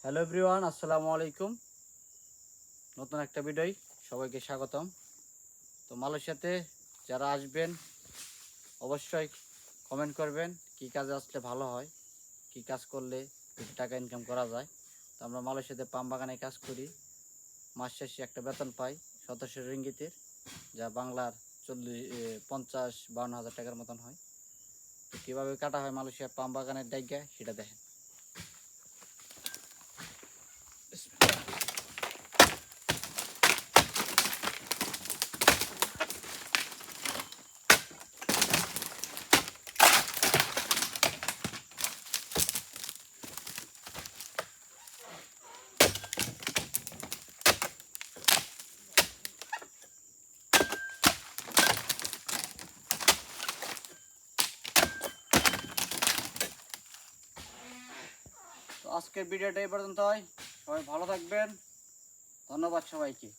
Hello everyone, আসসালামু আলাইকুম। নতুন একটা ভিডিওয় সবাইকে স্বাগতম। তো মালয়েশিয়াতে যারা আসবেন অবশ্যই কমেন্ট করবেন কি কাজে আসলে ভালো হয়, কি কাজ করলে বেশি টাকা ইনকাম করা যায়। তো আমরা মালয়েশিয়াতে পাম বাগানে কাজ করি। মাস শেষে একটা বেতন পাই 1700 রিঙ্গিতের, যা বাংলার 50-52 হাজার টাকার মতন হয়। তো কীভাবে কাটা হয় মালয়েশিয়ার পাম বাগানের ডাইগা সেটা দেখেন। তো আজকের ভিডিওটা এই পর্যন্ত হয়। সবাই ভালো থাকবেন। ধন্যবাদ সবাইকে।